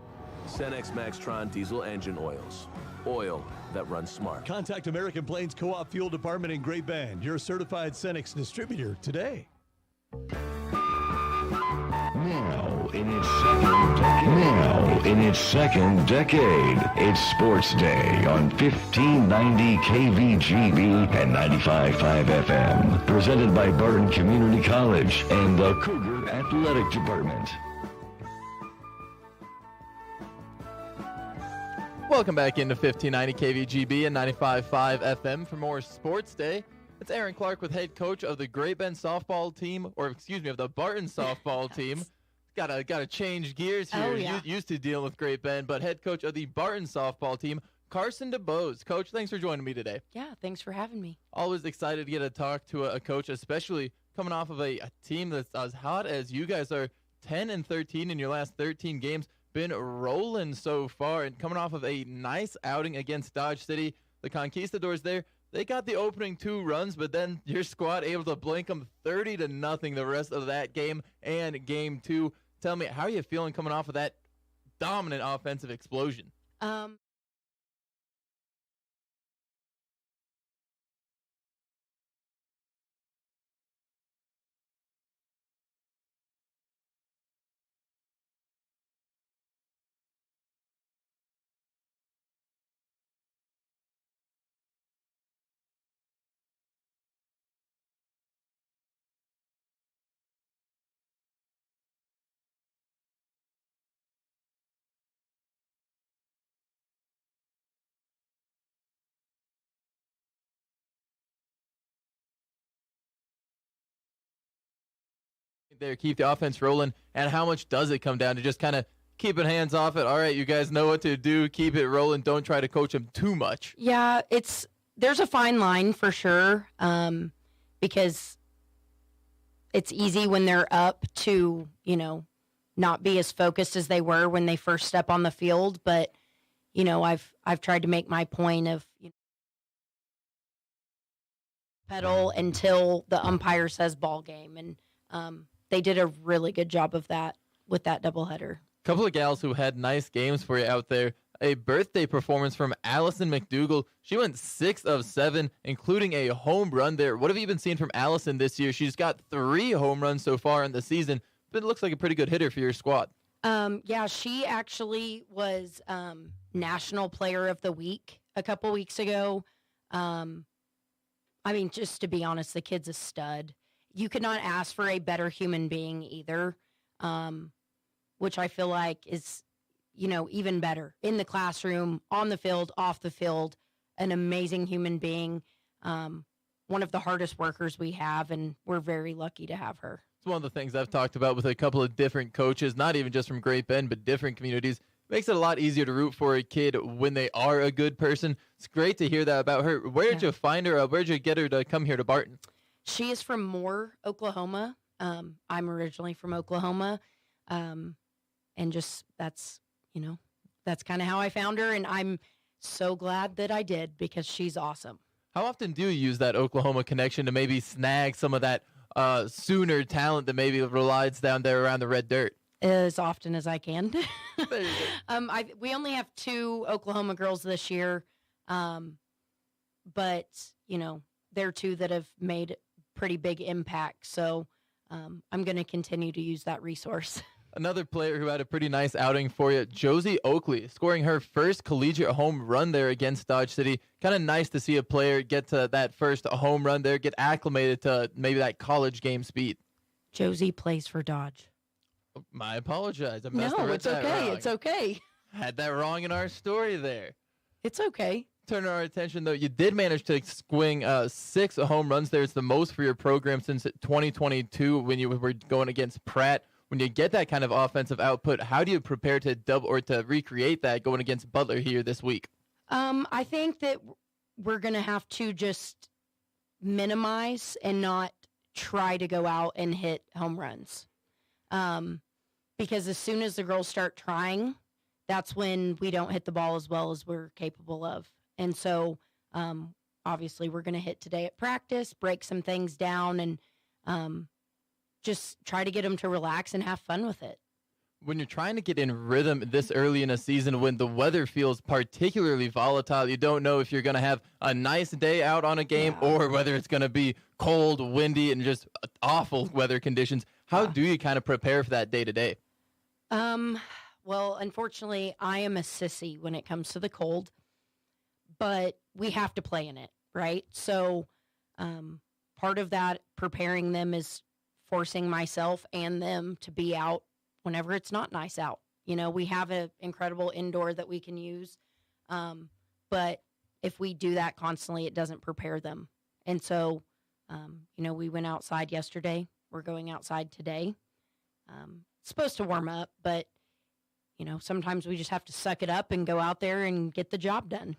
Cenex Maxtron diesel engine oils. Oil that runs smart. Contact American Plains Co-op Fuel Department in Great Bend, your certified Cenex distributor today. Now in its second decade, it's Sports Day on 1590 KVGB and 95.5 FM. Presented by Barton Community College and the Cougar Athletic Department. Welcome back into 1590 KVGB and 95.5 FM for more Sports Day. It's Aaron Clark with head coach of the Great Bend softball team, of the Barton softball team. Gotta change gears here. Oh, yeah. Used to deal with Great Bend, but head coach of the Barton softball team, Carson DeBose. Coach, thanks for joining me today. Yeah, thanks for having me. Always excited to get to talk to a coach, especially coming off of a team that's as hot as you guys are. 10-13 in your last 13 games. Been rolling so far, and coming off of a nice outing against Dodge City. The Conquistadors there, they got the opening 2 runs, but then your squad able to blank them 30-0 the rest of that game and game 2. Tell me, how are you feeling coming off of that dominant offensive explosion? There, keep the offense rolling, and how much does it come down to just kind of keeping hands off it? All right, you guys know what to do. Keep it rolling. Don't try to coach them too much. Yeah, there's a fine line for sure, because it's easy when they're up to, not be as focused as they were when they first step on the field. But, I've tried to make my point of pedal until the umpire says ball game, and they did a really good job of that with that doubleheader. Couple of gals who had nice games for you out there. A birthday performance from Allison McDougall. She went 6 of 7, including a home run there. What have you been seeing from Allison this year? She's got 3 home runs so far in the season, but it looks like a pretty good hitter for your squad. Yeah, she actually was National Player of the Week a couple weeks ago. Just to be honest, the kid's a stud. You could not ask for a better human being either, which I feel like is, even better. In the classroom, on the field, off the field, an amazing human being, one of the hardest workers we have, and we're very lucky to have her. It's one of the things I've talked about with a couple of different coaches, not even just from Great Bend, but different communities. Makes it a lot easier to root for a kid when they are a good person. It's great to hear that about her. Where did you find her? Where did you get her to come here to Barton? She is from Moore, Oklahoma. I'm originally from Oklahoma. And just that's kind of how I found her. And I'm so glad that I did because she's awesome. How often do you use that Oklahoma connection to maybe snag some of that Sooner talent that maybe resides down there around the red dirt? As often as I can. We only have 2 Oklahoma girls this year. But, they're 2 that have made pretty big impact. So I'm going to continue to use that resource. Another player who had a pretty nice outing for you, Josie Oakley, scoring her first collegiate home run there against Dodge City. Kind of nice to see a player get to that first home run there, get acclimated to maybe that college game speed. Josie plays for Dodge. I apologize. I No, it's okay. It's okay. Had that wrong in our story there. It's okay. Turn our attention, though. You did manage to swing 6 home runs there. It's the most for your program since 2022 when you were going against Pratt. When you get that kind of offensive output, how do you prepare to double or to recreate that going against Butler here this week? I think that we're going to have to just minimize and not try to go out and hit home runs. Because as soon as the girls start trying, that's when we don't hit the ball as well as we're capable of. And so, obviously, we're going to hit today at practice, break some things down, and just try to get them to relax and have fun with it. When you're trying to get in rhythm this early in a season, when the weather feels particularly volatile, you don't know if you're going to have a nice day out on a game or whether it's going to be cold, windy, and just awful weather conditions. How do you kind of prepare for that day to day? Well, unfortunately, I am a sissy when it comes to the cold, but we have to play in it, right? So part of that preparing them is forcing myself and them to be out whenever it's not nice out. We have an incredible indoor that we can use, but if we do that constantly, it doesn't prepare them. And so, we went outside yesterday. We're going outside today. It's supposed to warm up, but, sometimes we just have to suck it up and go out there and get the job done.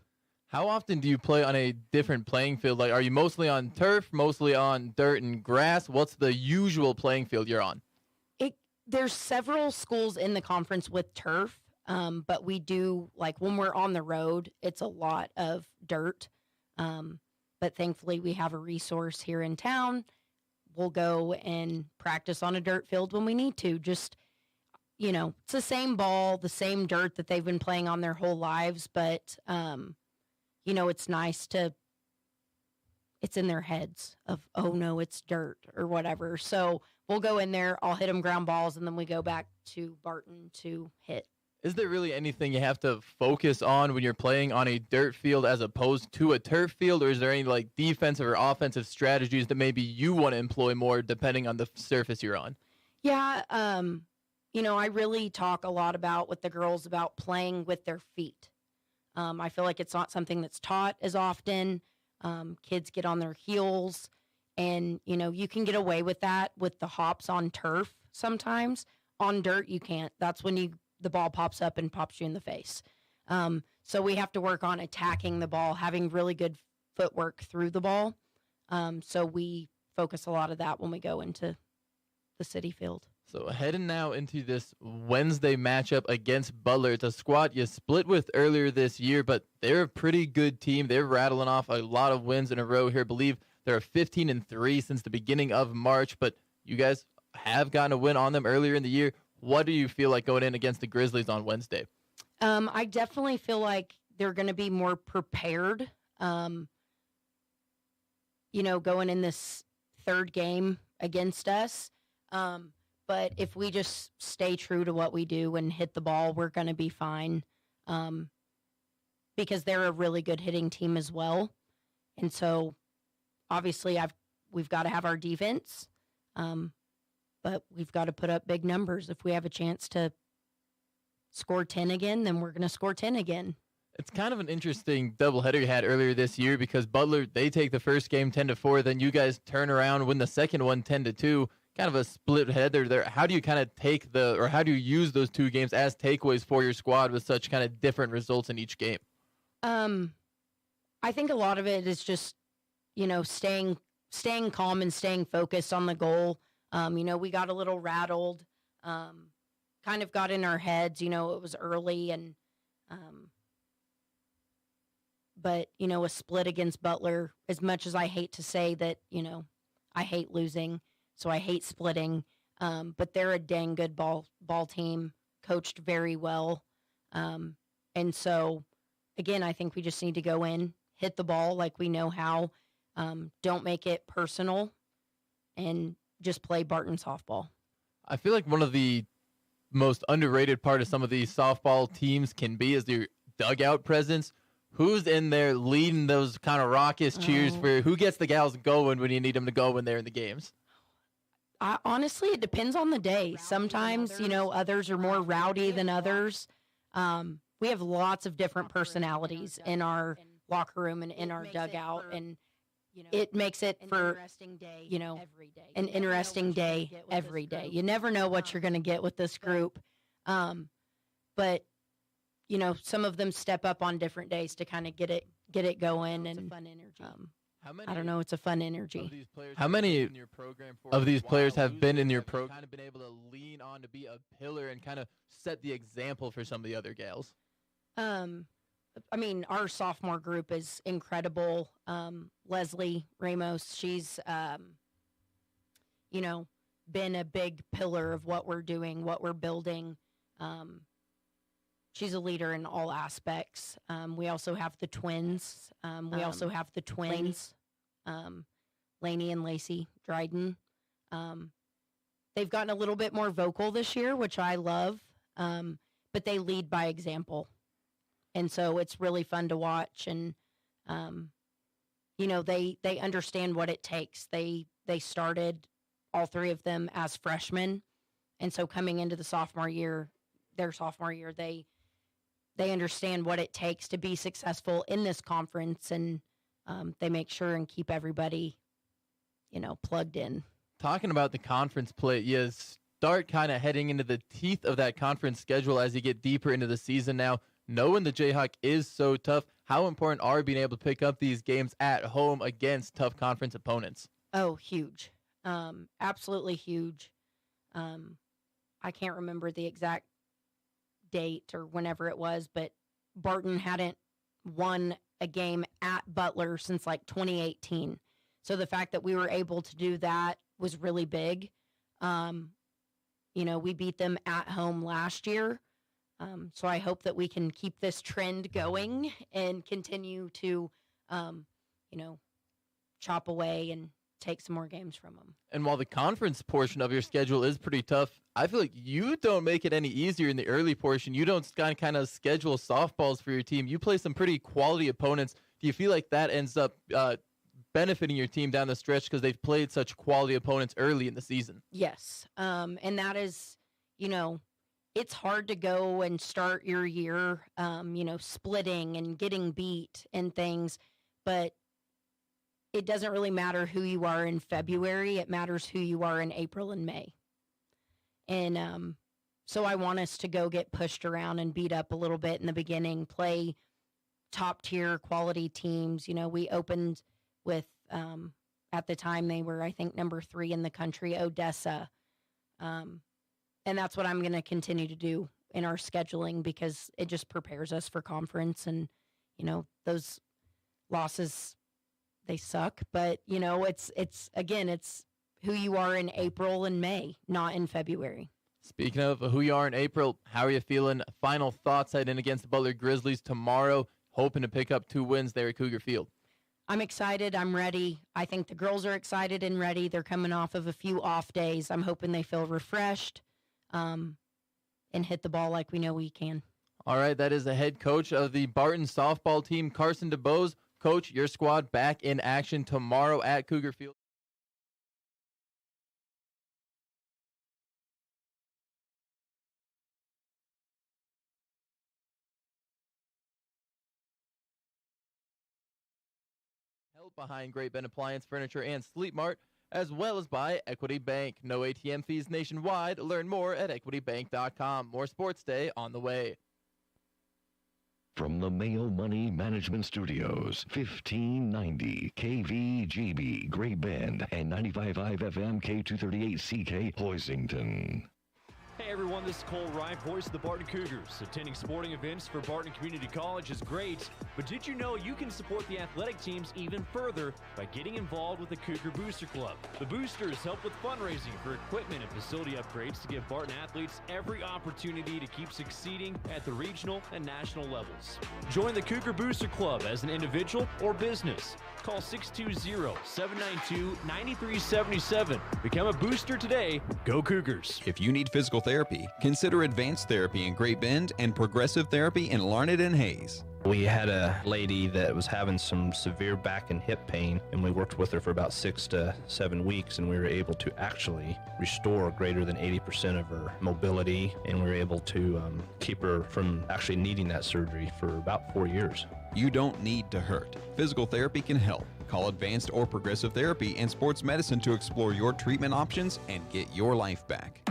How often do you play on a different playing field? Like, are you mostly on turf, mostly on dirt and grass? What's the usual playing field you're on? There's several schools in the conference with turf, but we do, like, when we're on the road, it's a lot of dirt. But thankfully, we have a resource here in town. We'll go and practice on a dirt field when we need to. Just, it's the same ball, the same dirt that they've been playing on their whole lives, but it's nice it's in their heads of, oh no, it's dirt or whatever. So we'll go in there, I'll hit them ground balls, and then we go back to Barton to hit. Is there really anything you have to focus on when you're playing on a dirt field as opposed to a turf field, or is there any like defensive or offensive strategies that maybe you want to employ more depending on the surface you're on? Yeah, I really talk a lot with the girls about playing with their feet. I feel like it's not something that's taught as often. Kids get on their heels, and, you can get away with that with the hops on turf sometimes. On dirt, you can't. That's when the ball pops up and pops you in the face. So we have to work on attacking the ball, having really good footwork through the ball. So we focus a lot of that when we go into the city field. So heading now into this Wednesday matchup against Butler. It's a squad you split with earlier this year, but they're a pretty good team. They're rattling off a lot of wins in a row here. I believe they're 15-3 since the beginning of March, but you guys have gotten a win on them earlier in the year. What do you feel like going in against the Grizzlies on Wednesday? I definitely feel like they're going to be more prepared, going in this third game against us. But if we just stay true to what we do and hit the ball, we're going to be fine, because they're a really good hitting team as well. And so, obviously, we've got to have our defense, but we've got to put up big numbers. If we have a chance to score 10 again, then we're going to score 10 again. It's kind of an interesting doubleheader you had earlier this year, because Butler, they take the first game 10-4, then you guys turn around, win the second one 10-2. Kind of a split header there. How do you kind of how do you use those two games as takeaways for your squad with such kind of different results in each game? I think a lot of it is just, staying calm and staying focused on the goal. We got a little rattled, kind of got in our heads, it was early, and but a split against Butler, as much as I hate to say that, I hate losing. So I hate splitting, but they're a dang good ball team, coached very well. And so, again, I think we just need to go in, hit the ball like we know how, don't make it personal, and just play Barton softball. I feel like one of the most underrated part of some of these softball teams can be is their dugout presence. Who's in there leading those kind of raucous cheers for who gets the gals going when you need them to go when they're in the games? Honestly, it depends on the day. Sometimes, others are more rowdy than others. We have lots of different personalities in our locker room and in our dugout, and it makes it for, an interesting day every day. You never know what you're going to get with this group. But, some of them step up on different days to kind of get it going, and fun energy. I don't know. It's a fun energy. How many of these players have been in your program, kind of been able to lean on to be a pillar and kind of set the example for some of the other gals? Our sophomore group is incredible. Leslie Ramos, she's, been a big pillar of what we're doing, what we're building. She's a leader in all aspects. We also have the twins. Lainey and Lacey Dryden. They've gotten a little bit more vocal this year, which I love, but they lead by example. And so it's really fun to watch. And, they understand what it takes. They started, all three of them, as freshmen. And so coming into their sophomore year, they understand what it takes to be successful in this conference, and they make sure and keep everybody, plugged in. Talking about the conference play, you start kind of heading into the teeth of that conference schedule as you get deeper into the season now. Knowing the Jayhawk is so tough, how important are being able to pick up these games at home against tough conference opponents? Oh, huge. Absolutely huge. I can't remember the exact date or whenever it was, but Barton hadn't won a game at Butler since like 2018. So the fact that we were able to do that was really big. We beat them at home last year. So I hope that we can keep this trend going and continue to, chop away and take some more games from them. And while the conference portion of your schedule is pretty tough, I feel like you don't make it any easier in the early portion. You don't kind of schedule softballs for your team. You play some pretty quality opponents. Do you feel like that ends up benefiting your team down the stretch because they've played such quality opponents early in the season? Yes. And that is, it's hard to go and start your year, splitting and getting beat and things, but it doesn't really matter who you are in February. It matters who you are in April and May. And so I want us to go get pushed around and beat up a little bit in the beginning, play top tier quality teams. We opened with, at the time they were, I think, number 3 in the country, Odessa. And that's what I'm going to continue to do in our scheduling because it just prepares us for conference. And, those losses, they suck, but it's who you are in April and May, not in February. Speaking of who you are in April, how are you feeling? Final thoughts heading against the Butler Grizzlies tomorrow, hoping to pick up 2 wins there at Cougar Field. I'm excited. I'm ready. I think the girls are excited and ready. They're coming off of a few off days. I'm hoping they feel refreshed and hit the ball like we know we can. All right, that is the head coach of the Barton softball team, Carson DeBose. Coach, your squad back in action tomorrow at Cougar Field. Held behind Great Bend Appliance, Furniture, and Sleep Mart, as well as by Equity Bank. No ATM fees nationwide. Learn more at equitybank.com. More Sports Day on the way. From the Mayo Money Management Studios, 1590 KVGB, Great Bend, and 95.5 FM K238CK, Hoisington. Hey everyone, this is Cole Rife, voice of the Barton Cougars. Attending sporting events for Barton Community College is great, but did you know you can support the athletic teams even further by getting involved with the Cougar Booster Club? The Boosters help with fundraising for equipment and facility upgrades to give Barton athletes every opportunity to keep succeeding at the regional and national levels. Join the Cougar Booster Club as an individual or business. Call 620-792-9377. Become a booster today. Go Cougars. If you need physical therapy, consider Advanced Therapy in Great Bend and Progressive Therapy in Larned and Hayes. We had a lady that was having some severe back and hip pain, and we worked with her for about 6 to 7 weeks, and we were able to actually restore greater than 80% of her mobility, and we were able to keep her from actually needing that surgery for about 4 years. You don't need to hurt. Physical therapy can help. Call Advanced or Progressive Therapy and Sports Medicine to explore your treatment options and get your life back.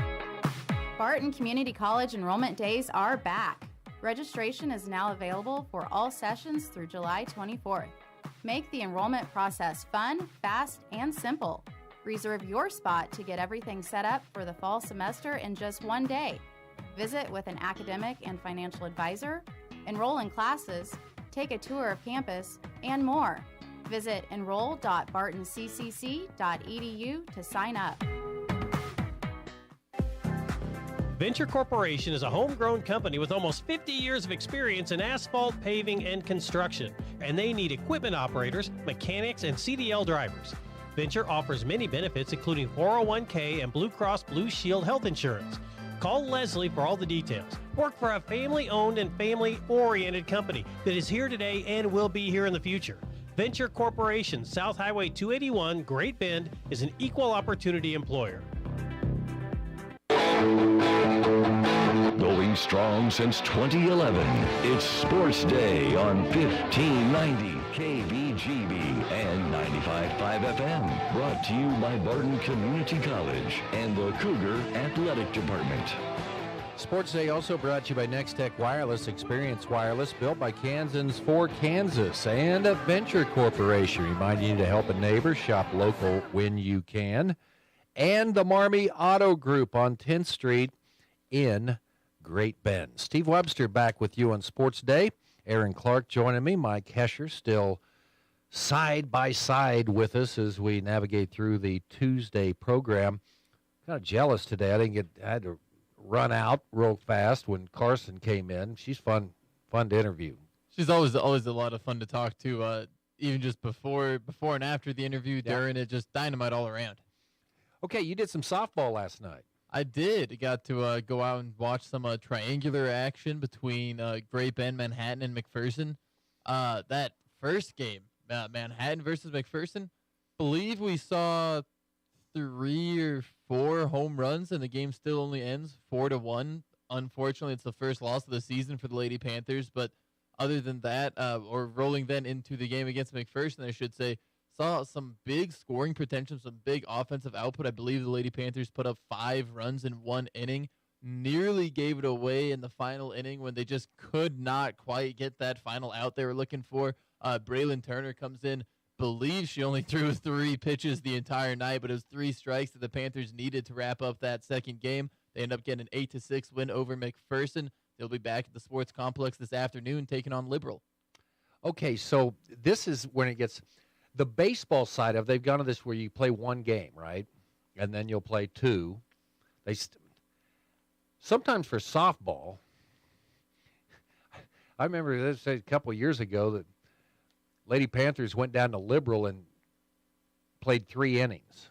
Barton Community College enrollment days are back. Registration is now available for all sessions through July 24th. Make the enrollment process fun, fast, and simple. Reserve your spot to get everything set up for the fall semester in just 1 day. Visit with an academic and financial advisor, enroll in classes, take a tour of campus, and more. Visit enroll.bartoncccc.edu to sign up. Venture Corporation is a homegrown company with almost 50 years of experience in asphalt, paving, and construction, and they need equipment operators, mechanics, and CDL drivers. Venture offers many benefits, including 401k and Blue Cross Blue Shield health insurance. Call Leslie for all the details. Work for a family-owned and family-oriented company that is here today and will be here in the future. Venture Corporation, South Highway 281, Great Bend, is an equal opportunity employer. Dolby going strong since 2011. It's Sports Day on 1590 KBGB and 95.5 FM. Brought to you by Barton Community College and the Cougar Athletic Department. Sports Day also brought to you by Next Tech Wireless. Experience Wireless, built by Kansans for Kansas, and Adventure Corporation, reminding you to help a neighbor, shop local when you can, and the Marmy Auto Group on 10th Street in Great Bend. Steve Webster back with you on Sports Day. Aaron Clark joining me. Mike Hesher still side by side with us as we navigate through the Tuesday program. Kind of jealous today. I had to run out real fast when Carson came in. She's fun to interview. She's always a lot of fun to talk to. Even just before and after the interview, during it, just dynamite all around. Okay, you did some softball last night. I did. I got to go out and watch some triangular action between Great Bend, Manhattan, and McPherson. That first game, Manhattan versus McPherson, believe we saw 3 or 4 home runs, and the game still only ends 4-1. Unfortunately, it's the first loss of the season for the Lady Panthers. But other than that, or rolling then into the game against McPherson, I should say, saw some big scoring potential, some big offensive output. I believe the Lady Panthers put up 5 runs in 1 inning. Nearly gave it away in the final inning when they just could not quite get that final out they were looking for. Braylon Turner comes in. Believe she only threw 3 pitches the entire night, but it was 3 strikes that the Panthers needed to wrap up that second game. They end up getting an 8-6 win over McPherson. They'll be back at the sports complex this afternoon taking on Liberal. Okay, so this is when it gets the baseball side of. They've gone to this where you play 1 game, right, and then you'll play 2. Sometimes for softball, I remember this a couple of years ago that Lady Panthers went down to Liberal and played 3 innings,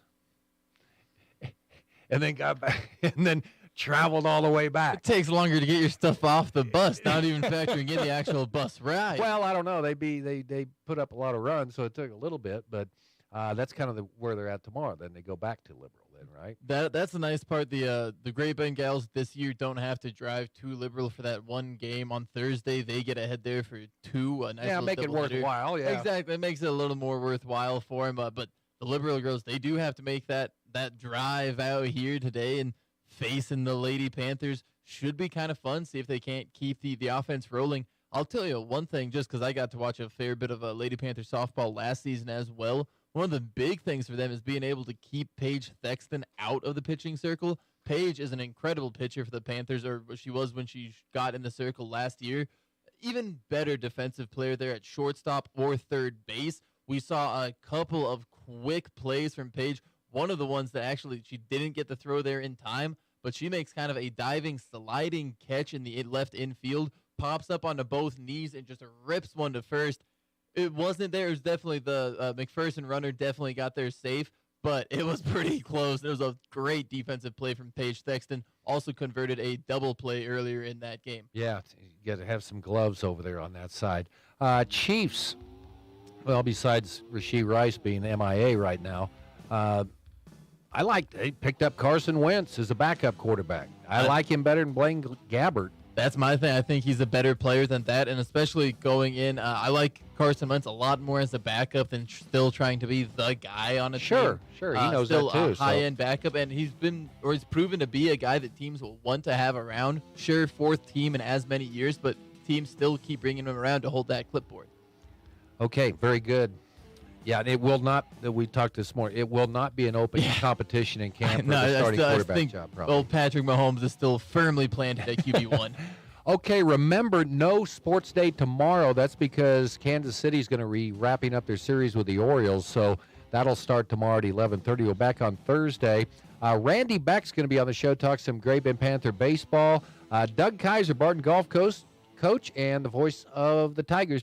and then got back, and then traveled all the way back. It takes longer to get your stuff off the bus, not even factoring in the actual bus ride. Well, I don't know. They put up a lot of runs, so it took a little bit, but that's kind of where they're at tomorrow. Then they go back to Liberal, then, right? That's the nice part. The Great Bend Gals this year don't have to drive to Liberal for that 1 game on Thursday. They get ahead there for 2. A nice make it worthwhile. Yeah, exactly. It makes it a little more worthwhile for them. But the Liberal girls, they do have to make that drive out here today, and facing the Lady Panthers should be kind of fun. See if they can't keep the offense rolling. I'll tell you one thing, just because I got to watch a fair bit of Lady Panther softball last season as well. One of the big things for them is being able to keep Paige Thexton out of the pitching circle. Paige is an incredible pitcher for the Panthers, or she was when she got in the circle last year. Even better defensive player there at shortstop or third base. We saw a couple of quick plays from Paige. One of the ones that actually she didn't get the throw there in time, but she makes kind of a diving, sliding catch in the left infield, pops up onto both knees, and just rips one to first. It wasn't there. It was definitely the McPherson runner definitely got there safe, but it was pretty close. It was a great defensive play from Paige Thexton. Also converted a double play earlier in that game. Yeah, you got to have some gloves over there on that side. Chiefs, well, besides Rasheed Rice being MIA right now, they picked up Carson Wentz as a backup quarterback. I like him better than Blaine Gabbert. That's my thing. I think he's a better player than that, and especially going in, I like Carson Wentz a lot more as a backup than still trying to be the guy on a team. Sure, he knows still that too. A high-end backup, and he's proven to be a guy that teams will want to have around. Sure, 4th team in as many years, but teams still keep bringing him around to hold that clipboard. Okay, very good. Yeah, it will not. We talked this morning. It will not be an open competition in camp for the starting quarterback job. Probably. Old Patrick Mahomes is still firmly planted at QB1. Okay, remember, no sports day tomorrow. That's because Kansas City is going to be wrapping up their series with the Orioles, so that'll start tomorrow at 11:30. We're back on Thursday. Randy Beck's going to be on the show, talk some Great Bend Panther baseball. Doug Kaiser, Barton Golf Coach, and the voice of the Tigers.